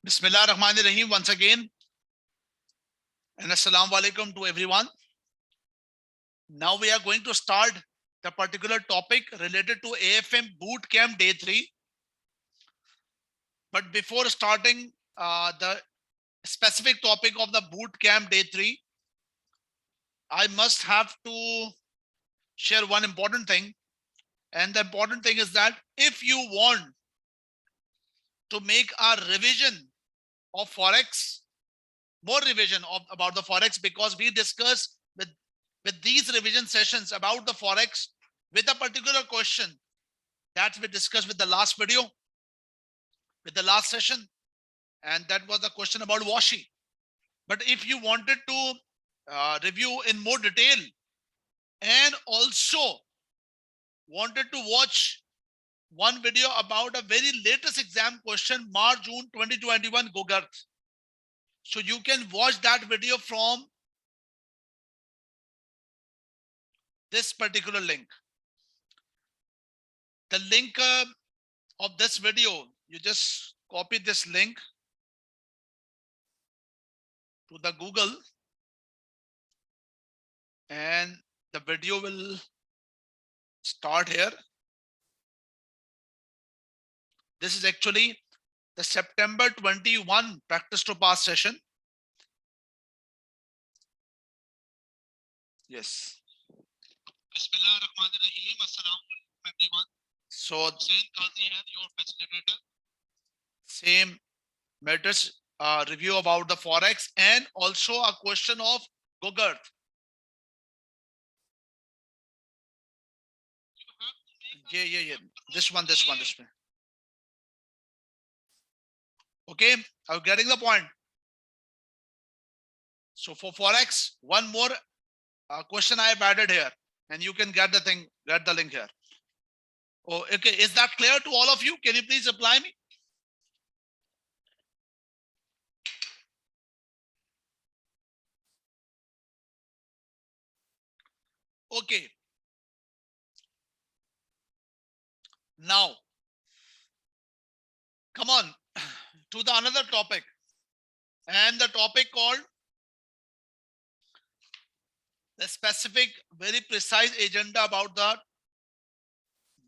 Bismillah Rahman Rahim once again, and Assalamu alaikum to everyone. Now we are going to start the particular topic related to AFM Boot Camp Day 3. But before starting the specific topic of the Boot Camp Day 3, I must have to share one important thing. And the important thing is that if you want to make a revision of Forex, more revision about the Forex, because we discussed with these revision sessions about the Forex with a particular question that we discussed with the last video, with the last session, and that was the question about washi. But if you wanted to review in more detail and also wanted to watch one video about a very latest exam question, March-June 2021 Gogurt, so you can watch that video from this particular link. The link of this video, you just copy this link to the Google and the video will start here. This is actually the September 21 practice to pass session. Yes. Bismillah Rahman Rahim. Assalamu alaikum everyone. So Hussain Qazi and your facilitator. Same matters review about the Forex and also a question of Gogurt. Yeah. This one. Okay, I'm getting the point. So for Forex, one more question I have added here, and you can get the link here. Oh, okay. Is that clear to all of you? Can you please reply me? Okay. Now, come on to the another topic, and the topic called the specific, very precise agenda about the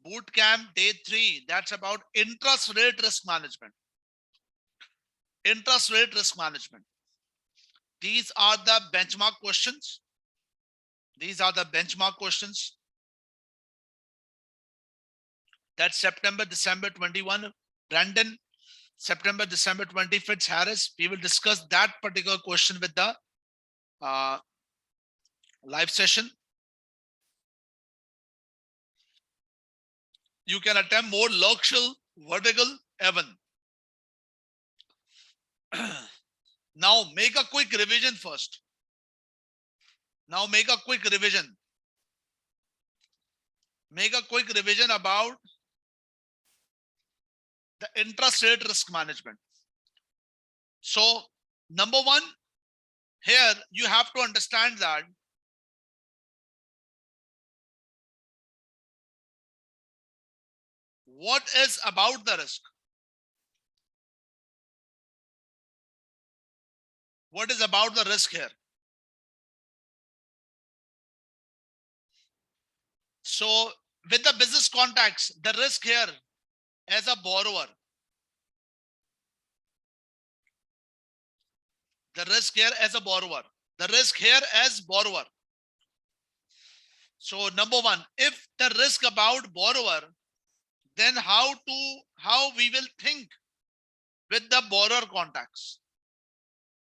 boot camp day 3. That's about interest rate risk management. Interest rate risk management. These are the benchmark questions. That's September, December 21, Brandon. September, December 20, Fitz Harris. We will discuss that particular question with the live session. You can attempt more Lakshal, vertical, Evan. Now make a quick revision first. Make a quick revision about the interest rate risk management. So number one, here you have to understand that what is about the risk. What is about the risk here? So with the business contacts, the risk here as a borrower. The risk here as borrower. So number one, if the risk about borrower, then how we will think with the borrower contacts.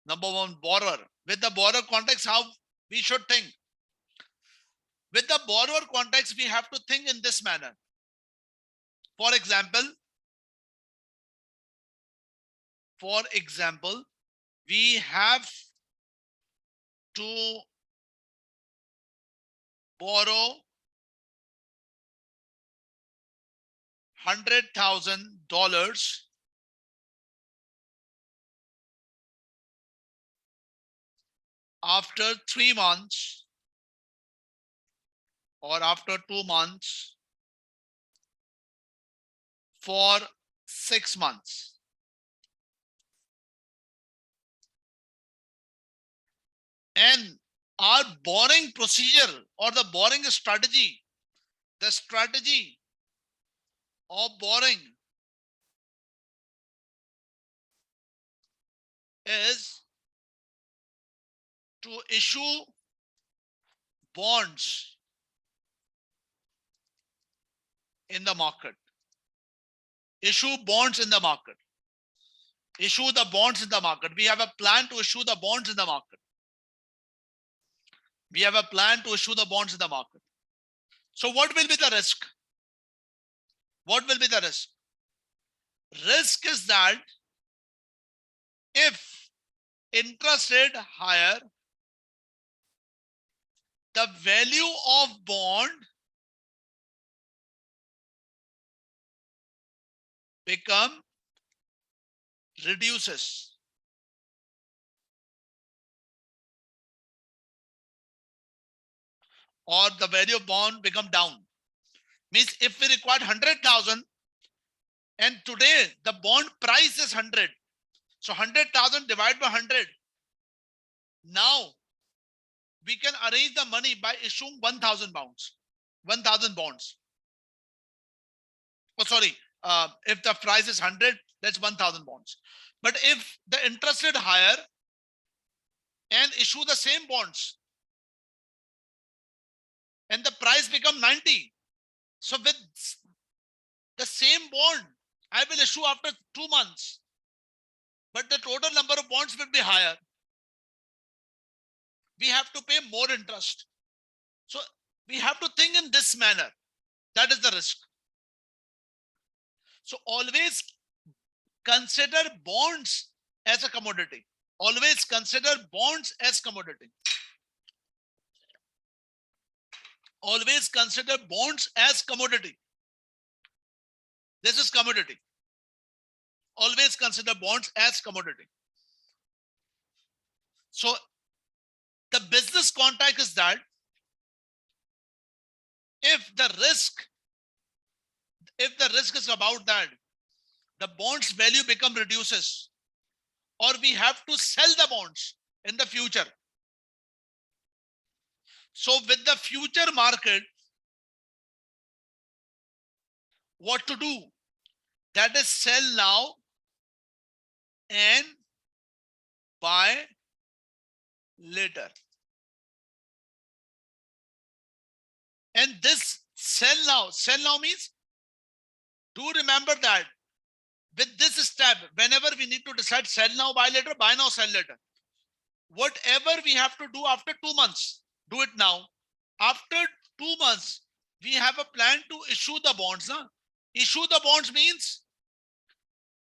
Number one, borrower. With the borrower context, how we should think. With the borrower context, we have to think in this manner. For example, we have to borrow $100,000 after 3 months or after 2 months for 6 months. And our borrowing procedure or the borrowing strategy, the strategy of borrowing is to issue bonds in the market. Issue bonds in the market. Issue the bonds in the market. We have a plan to issue the bonds in the market. We have a plan to issue the bonds in the market. So what will be the risk? What will be the risk? Risk is that if interest rate higher, the value of bond become reduces. Or the value of bond become down. Means if we require 100,000 and today the bond price is 100. So 100,000 divided by 100. Now we can arrange the money by issuing 1,000 bonds. 1,000 bonds. Oh, sorry. If the price is 100, that's 1,000 bonds. But if the interest rate higher and issue the same bonds and the price become 90. So with the same bond, I will issue after 2 months. But the total number of bonds will be higher. We have to pay more interest. So we have to think in this manner. That is the risk. So always consider bonds as a commodity. Always consider bonds as commodity. Always consider bonds as commodity. This is commodity. Always consider bonds as commodity. So the business contract is that if the risk is about that, the bonds value become reduces, or we have to sell the bonds in the future. So with the future market, what to do? That is sell now and buy later. And this sell now means, do remember that with this step, whenever we need to decide sell now, buy later, buy now, sell later. Whatever we have to do after 2 months, do it now. After 2 months, we have a plan to issue the bonds. Huh? Issue the bonds means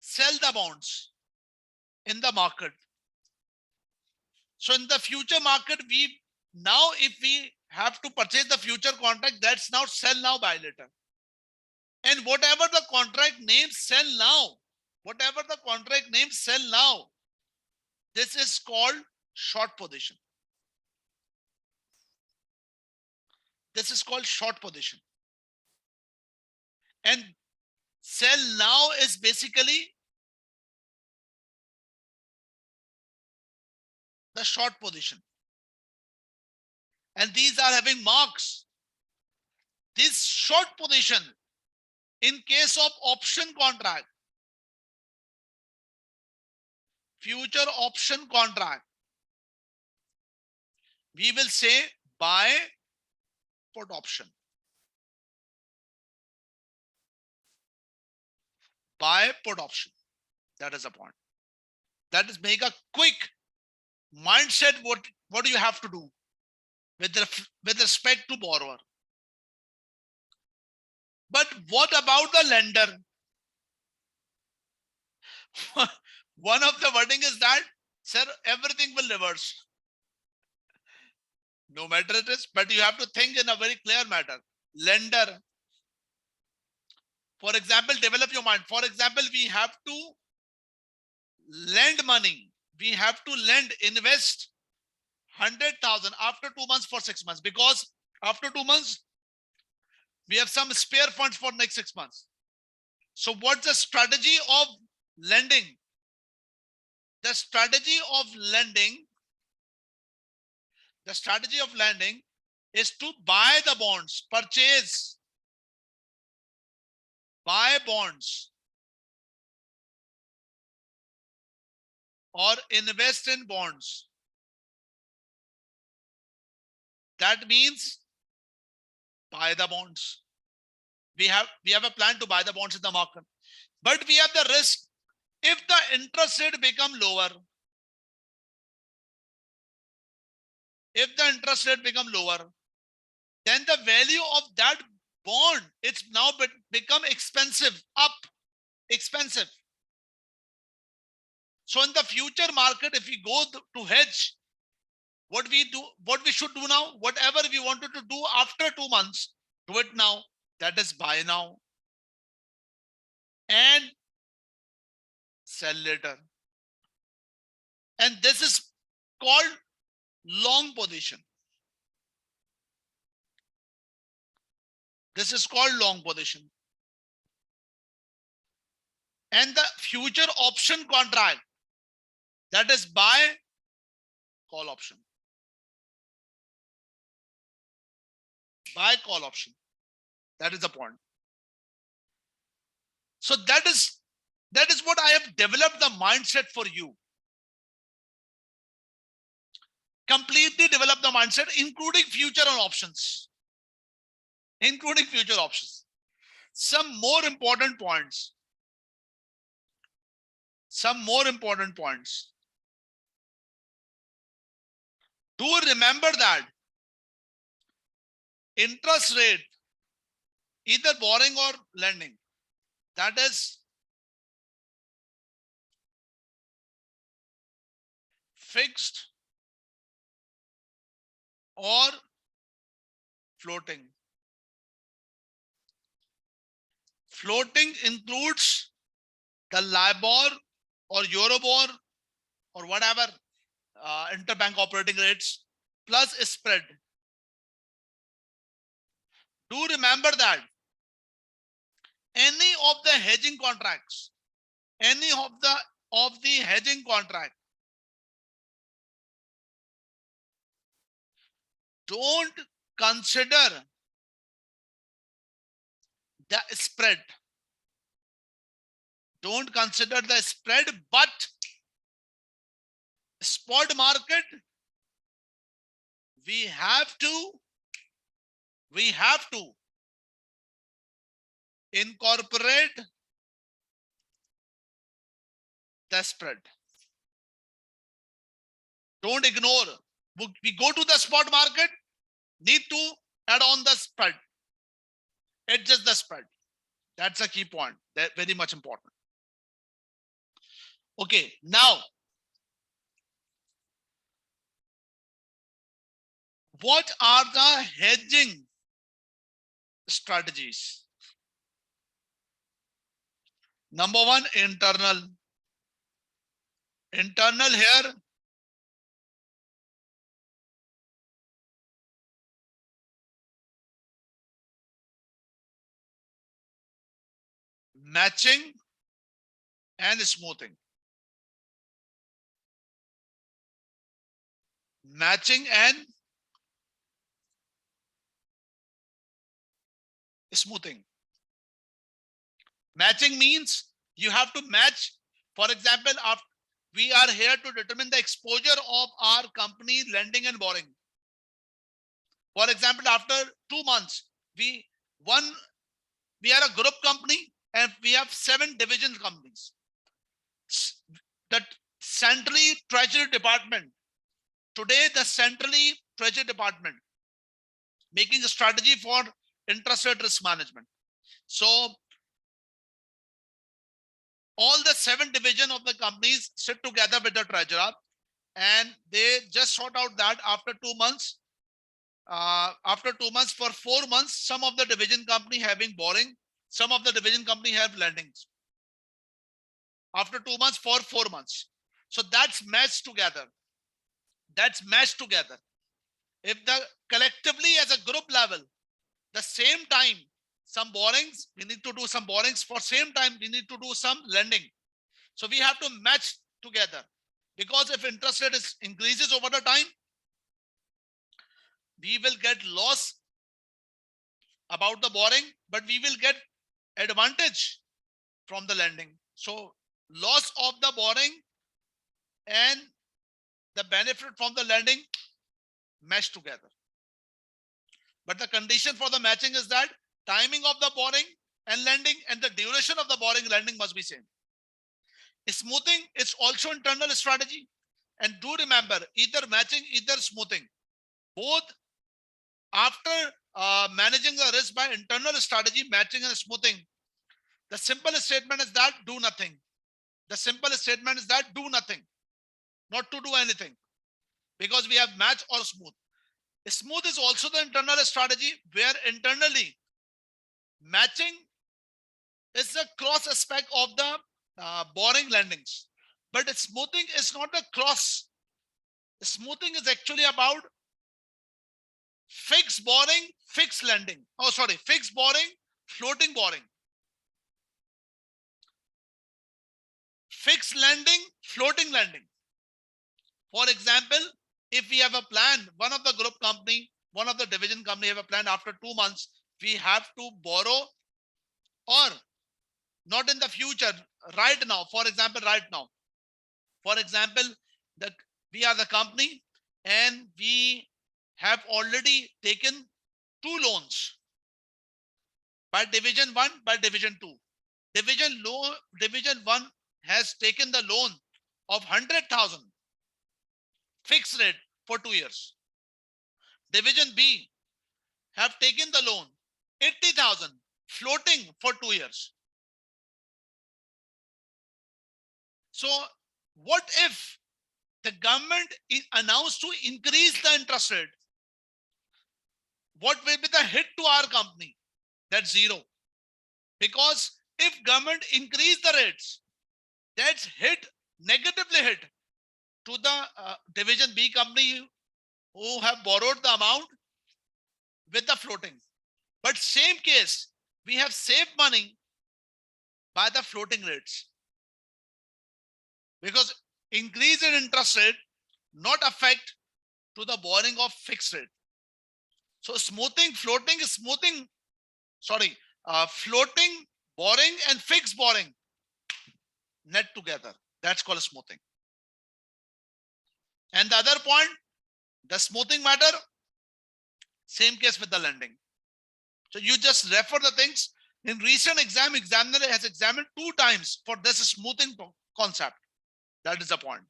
sell the bonds in the market. So in the future market, if we have to purchase the future contract, that's now sell now, buy later. And whatever the contract name sell now, this is called short position. This is called short position. And sell now is basically the short position. And these are having marks. This short position, in case of option contract, future option contract, we will say buy put option. Buy put option. That is the point. That is make a quick mindset. What do you have to do with respect to borrower? But what about the lender? One of the wording is that, sir, everything will reverse. No matter it is, but you have to think in a very clear matter. Lender, for example, develop your mind. For example, we have to lend money. We have to invest 100,000 after 2 months for 6 months, because after 2 months, we have some spare funds for next 6 months. So what's the strategy of lending? The strategy of lending the strategy of lending is to buy the bonds, purchase, buy bonds, or invest in bonds. That means buy the bonds. We have a plan to buy the bonds in the market, but we have the risk. If the interest rate become lower, then the value of that bond, it's now become expensive, expensive. So in the future market, if we go to hedge, what we should do now, whatever we wanted to do after 2 months, do it now. That is buy now and sell later. And this is called long position. This is called long position. And the future option contract, that is buy call option. Buy call option. That is the point. So that is what I have developed the mindset for you. Completely develop the mindset, including future on options. Including future options. Some more important points. Do remember that interest rate, either borrowing or lending, that is fixed or floating. Floating includes the LIBOR or Euribor or whatever interbank operating rates plus spread. Do remember that any of the hedging contracts, don't consider the spread. Don't consider the spread, but spot market, we have to incorporate the spread. Don't ignore. We go to the spot market, need to add on the spread. Adjust the spread. That's a key point. That's very much important. Okay, now what are the hedging strategies? Number one, internal. Internal here, matching and smoothing. Matching and smoothing. Matching means you have to match. For example, we are here to determine the exposure of our company lending and borrowing. For example, after 2 months, we are a group company and we have 7 division companies. The centrally treasury department, today the centrally treasury department making a strategy for interest rate risk management. So all the 7 division of the companies sit together with the treasurer and they just sort out that after 2 months, for 4 months, some of the division company having borrowing, some of the division company have lendings. After 2 months, for 4 months. So that's matched together. If the collectively as a group level, the same time, some borrowings, we need to do some borrowings. For same time, we need to do some lending. So we have to match together, because if interest rate increases over the time, we will get loss about the borrowing, but we will get advantage from the lending. So loss of the borrowing and the benefit from the lending mesh together. But the condition for the matching is that timing of the borrowing and lending and the duration of the borrowing lending must be same. Smoothing is also internal strategy. And do remember, either matching, either smoothing. Both after managing the risk by internal strategy, matching and smoothing, the simple statement is that do nothing. The simple statement is that do nothing, not to do anything, because we have match or smooth. Smooth is also the internal strategy where internally matching is the cross aspect of the borrowing lendings. But smoothing is not a cross. Smoothing is actually about fixed borrowing, fixed lending. Oh, sorry, fixed borrowing, floating borrowing. Fixed lending, floating lending. For example, if we have a plan, one of the group company, one of the division company have a plan after 2 months, we have to borrow, or not in the future, right now. For example, right now. For example, we are the company and we have already taken 2 loans by division 1, by division 2. Division 1 has taken the loan of 100,000 fixed rate for 2 years. Division B have taken the loan 80,000 floating for 2 years. So what if the government announced to increase the interest rate? What will be the hit to our company? That's zero. Because if government increase the rates, that's hit, negatively hit to the division B company who have borrowed the amount with the floating. But same case, we have saved money by the floating rates. Because increase in interest rate not affect to the borrowing of fixed rate. So smoothing, floating is smoothing, sorry, floating borrowing and fixed borrowing net together. That's called smoothing. And the other point, the smoothing matter, same case with the lending. So you just refer the things. In recent exam, examiner has examined 2 times for this smoothing concept. That is the point.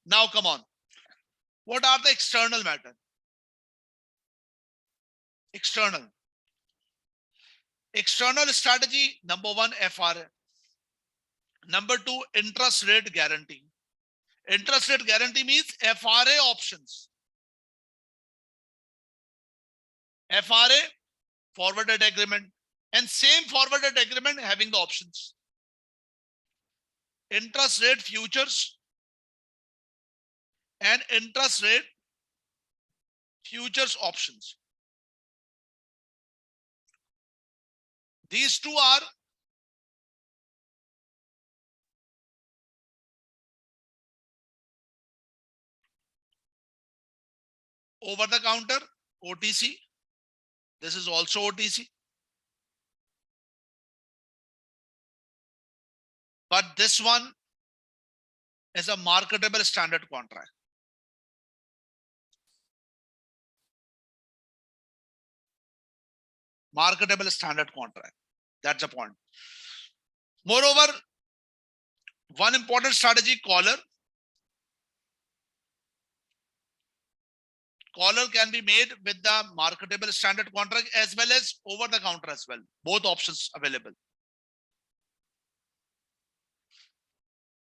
Now come on. What are the external matter? External strategy, number 1, FRA. Number 2, interest rate guarantee. Interest rate guarantee means FRA options. FRA, forwarded agreement, and same forwarded agreement having the options. Interest rate futures and interest rate futures options. These two are over the counter, OTC. This is also OTC. But this one is a marketable standard contract. Marketable standard contract. That's the point. Moreover, one important strategy, collar. Collar can be made with the marketable standard contract as well as over the counter as well. Both options available.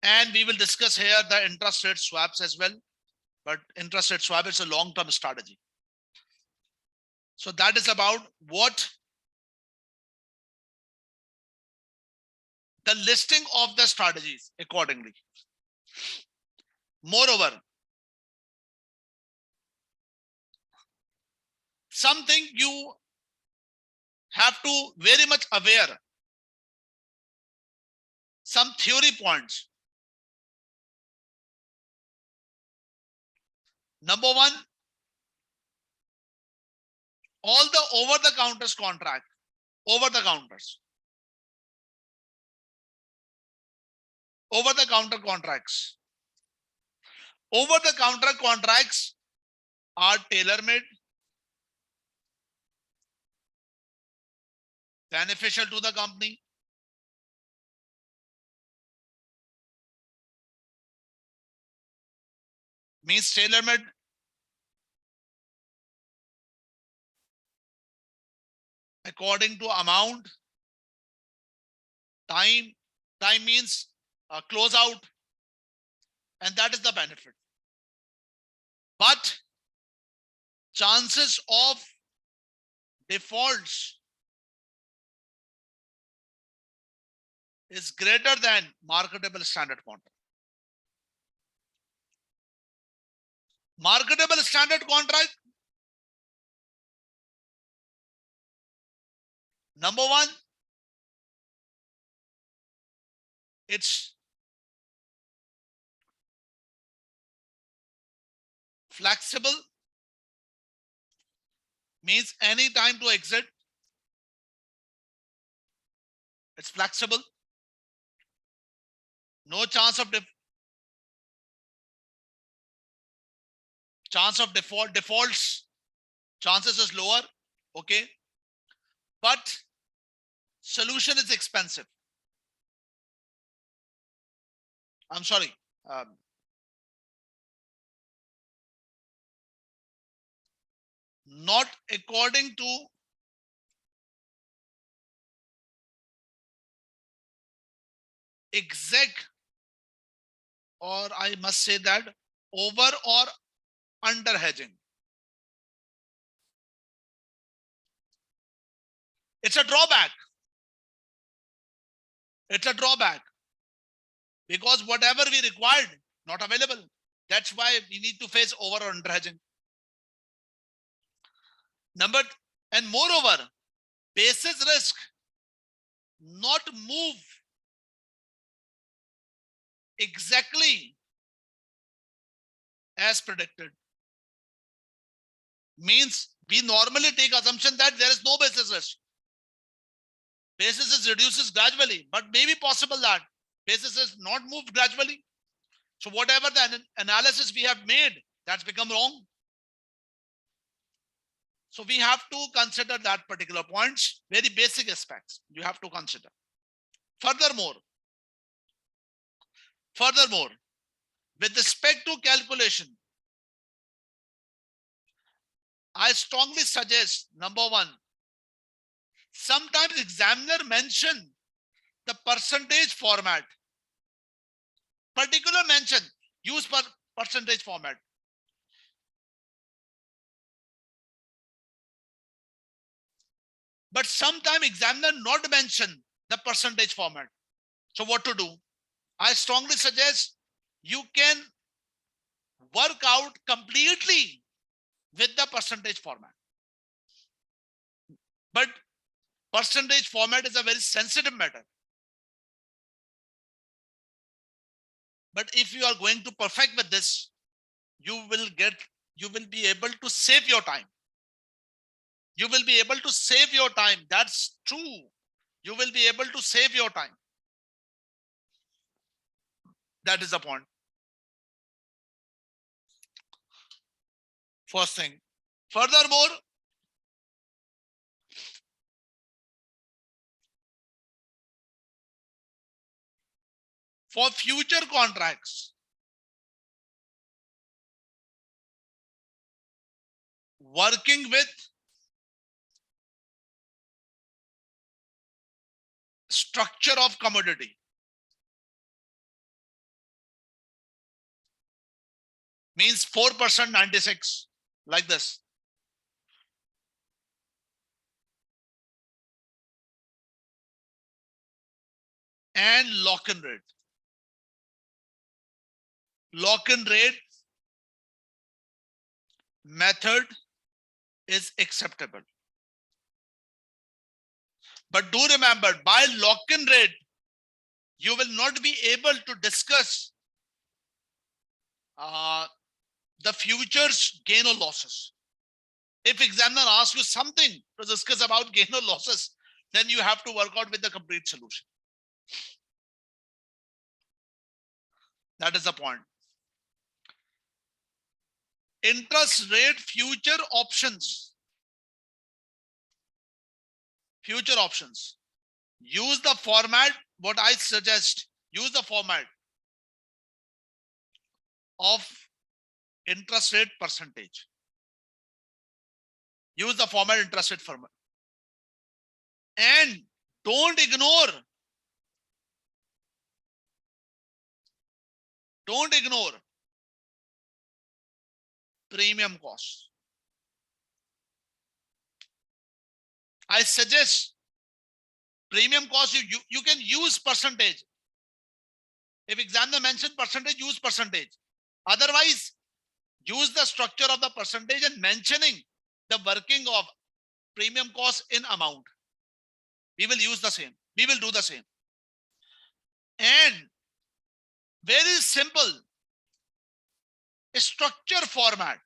And we will discuss here the interest rate swaps as well. But interest rate swap is a long-term strategy. So that is about what the listing of the strategies accordingly. Moreover, something you have to very much aware, some theory points. Number 1, all the over the counters contract, over the counters, over the counter contracts. Over the counter contracts are tailor-made, beneficial to the company, means tailor-made, according to amount, time. Time means close out, and that is the benefit. But chances of defaults is greater than marketable standard contract. Marketable standard contract, number one, it's flexible, means any time to exit. It's flexible. No chance of defaults. Chances is lower. Okay. But solution is expensive. I'm sorry. Not according to exact, or I must say that over or under hedging. It's a drawback. It's a drawback because whatever we required, not available. That's why we need to face over or under hedging. And moreover, basis risk not move exactly as predicted. Means we normally take assumption that there is no basis risk. Basis risk reduces gradually, but maybe possible that basis risk not moved gradually. So whatever the analysis we have made, that's become wrong. So we have to consider that particular points, very basic aspects you have to consider. Furthermore, with respect to calculation, I strongly suggest, number one, sometimes examiner mention the percentage format. Particular mention, use percentage format. But sometimes examiner not mention the percentage format. So what to do? I strongly suggest you can work out completely with the percentage format. But percentage format is a very sensitive matter. But if you are going to perfect with this, you will be able to save your time. You will be able to save your time. That's true. You will be able to save your time. That is the point. First thing. Furthermore, for future contracts, working with structure of commodity means 4% 96 like this. And lock-in rate. Lock-in rate method is acceptable. But do remember, by lock-in rate, you will not be able to discuss the futures gain or losses. If examiner asks you something to discuss about gain or losses, then you have to work out with the complete solution. That is the point. Interest rate future options. Future options. Use the format, what I suggest, use the format of interest rate percentage. Use the format interest rate format. And don't ignore premium cost. I suggest premium cost, you can use percentage. If examiner mentioned percentage, use percentage. Otherwise, use the structure of the percentage and mentioning the working of premium cost in amount. We will use the same. We will do the same. And very simple structure format.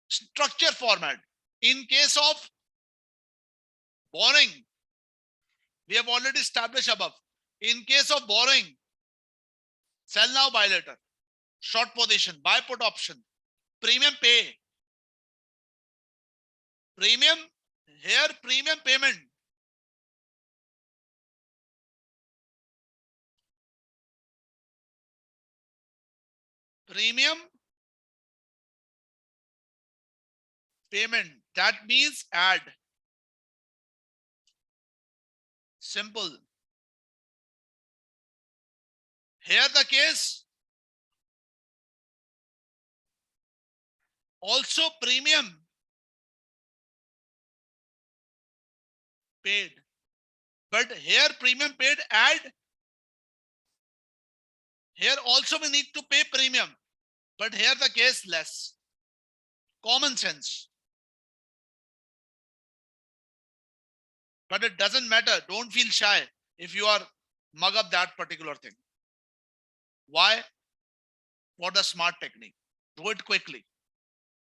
Structure format. In case of borrowing, we have already established above. In case of borrowing, sell now, buy later, short position, buy put option, premium pay. Premium, here premium payment. Premium payment, that means add. Simple. Here the case, also premium paid, but here premium paid, add. Here also we need to pay premium, but here the case less. Common sense. But it doesn't matter. Don't feel shy if you are mug up that particular thing. Why? For the smart technique. Do it quickly.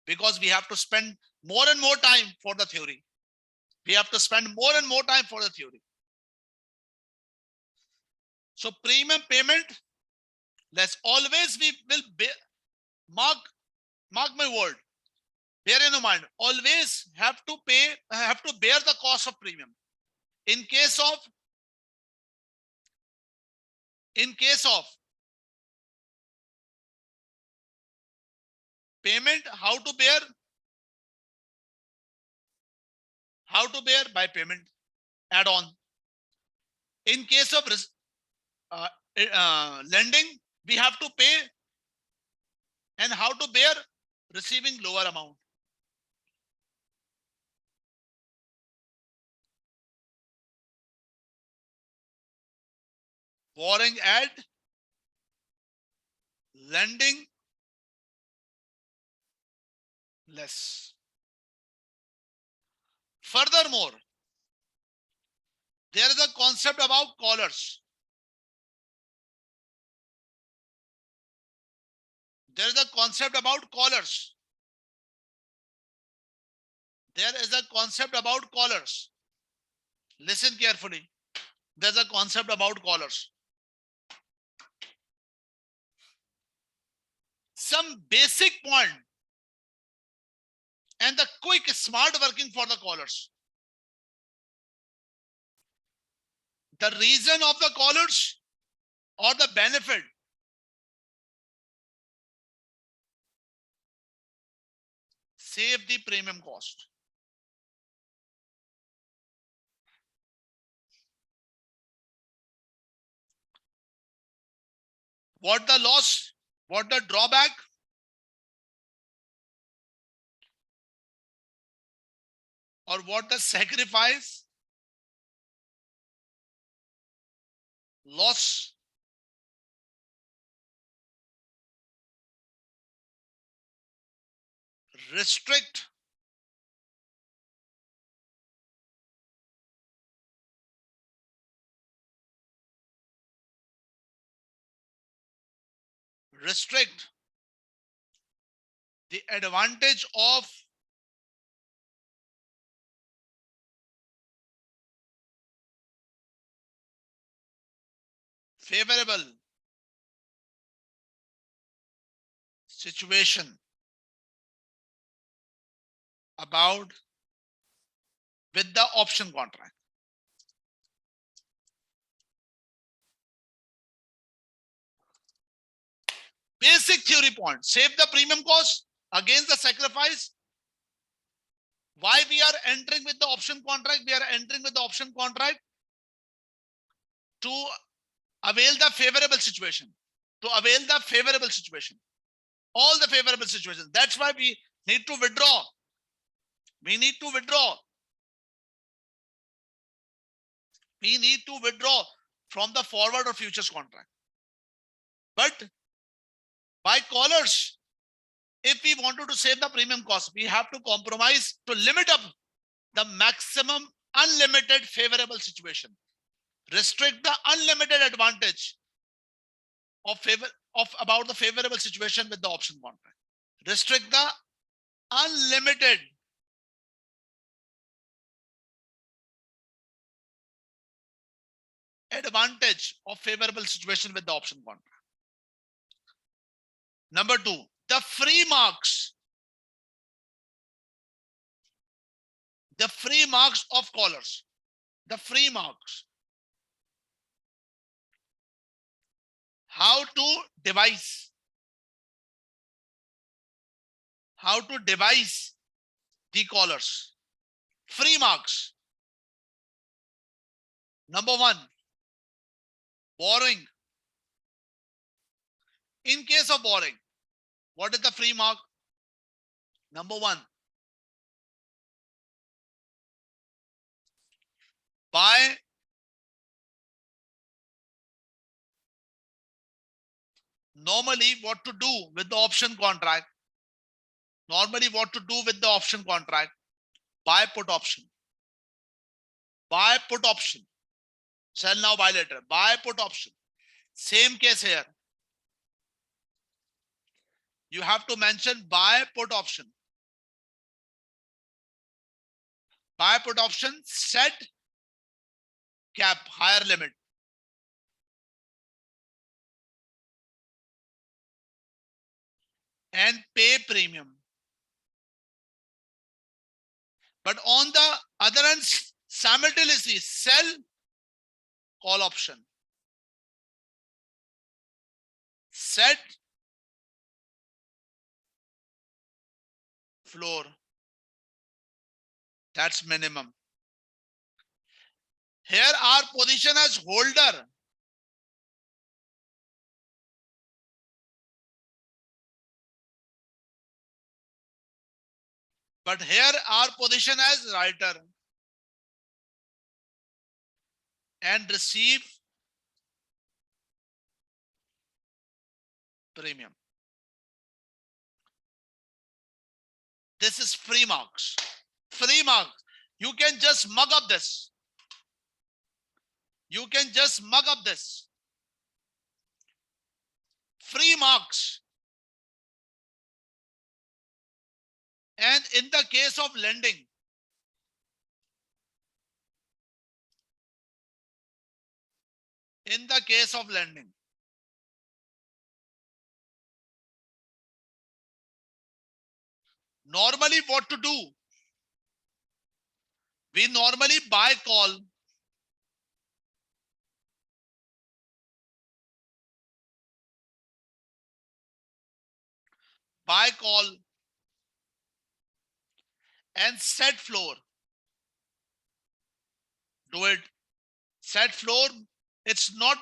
Because we have to spend more and more time for the theory. We have to spend more and more time for the theory. So premium payment, let's always we will mark my word. Bear in mind, always have to bear the cost of premium. In case of payment, how to bear by payment add on. In case of lending, we have to pay and how to bear receiving lower amount. Borrowing add, lending less. Furthermore, there is a concept about collars. There is a concept about collars. There is a concept about collars. Listen carefully. There's a concept about collars. Some basic point and the quick smart working for the collars. The reason of the collars or the benefit, save the premium cost. What the loss? What the drawback? Or what the sacrifice? Loss. Restrict. Restrict. the advantage of favorable situation about with the option contract. Basic theory point: save the premium cost against the sacrifice. Why we are entering with the option contract? We are entering with the option contract to avail the favorable situation, to avail the favorable situation, all the favorable situations. That's why we need to withdraw. We need to withdraw. We need to withdraw from the forward or futures contract. But by callers, if we wanted to save the premium cost, we have to compromise to limit up the maximum unlimited favorable situation. Restrict the unlimited advantage of about the favorable situation with the option contract. Restrict the unlimited advantage of favorable situation with the option contract. Number two, the free marks. The free marks of callers. The free marks. How to devise. How to devise the callers. Free marks. Number one, borrowing. In case of borrowing, what is the free mark? Number one, by normally what to do with the option contract? Normally what to do with the option contract? Buy put option. Buy put option. Sell now, buy later. Buy put option. Same case here. You have to mention buy put option. Buy put option, set cap, higher limit. And pay premium. But on the other hand, simultaneously sell call option. Set floor. That's minimum. Here our position as holder. But here our position as writer. And receive premium. This is free marks. Free marks. You can just mug up this. You can just mug up this. Free marks. And in the case of lending, normally what to do? We normally buy call. Buy call and set floor. Do it. Set floor. It's not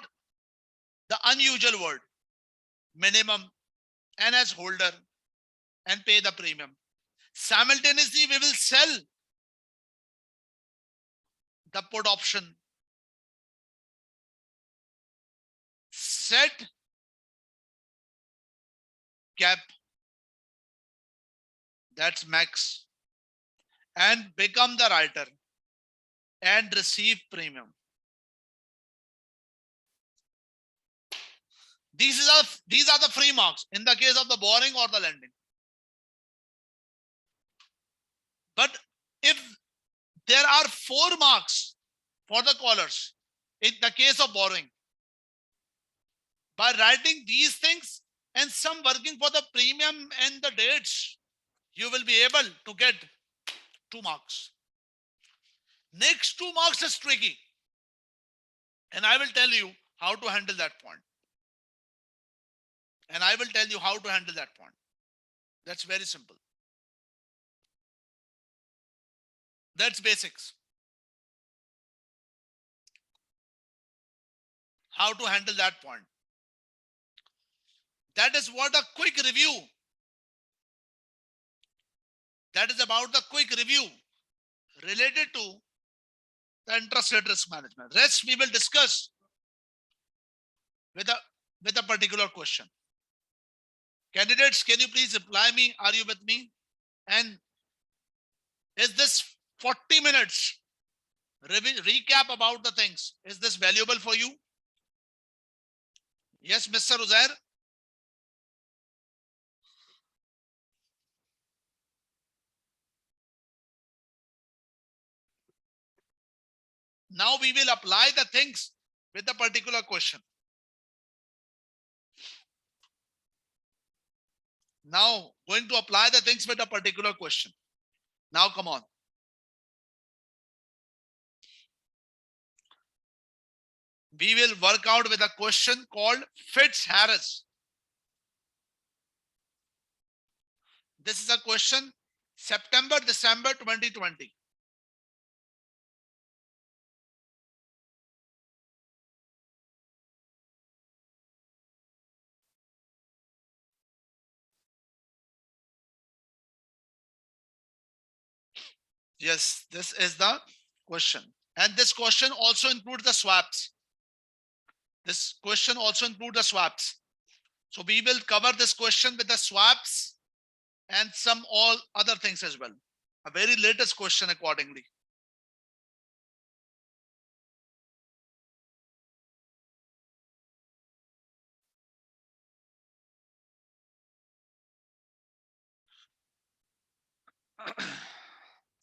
the unusual word. Minimum and as holder and pay the premium. Simultaneously, we will sell the put option. Set cap. That's max. And become the writer and receive premium. These are the free marks in the case of the borrowing or the lending. But if there are 4 marks for the callers in the case of borrowing, by writing these things and some working for the premium and the dates, you will be able to get 2 marks. Next 2 marks is tricky. And I will tell you how to handle that point. And I will tell you how to handle that point. That's very simple. That's basics. How to handle that point. That is what a quick review. That is about the quick review related to the interest rate risk management. Rest we will discuss with a particular question. Candidates, can you please reply me? Are you with me? And is this 40 minutes recap about the things, is this valuable for you? Yes, Mr. Uzair. Now we will apply the things with the particular question. Now going to apply the things with a particular question. Now come on. We will work out with a question called Fitz-Harris. This is a question September, December 2020. Yes, this is the question. And this question also includes the swaps. This question also includes the swaps. So we will cover this question with the swaps and some all other things as well. A very latest question accordingly.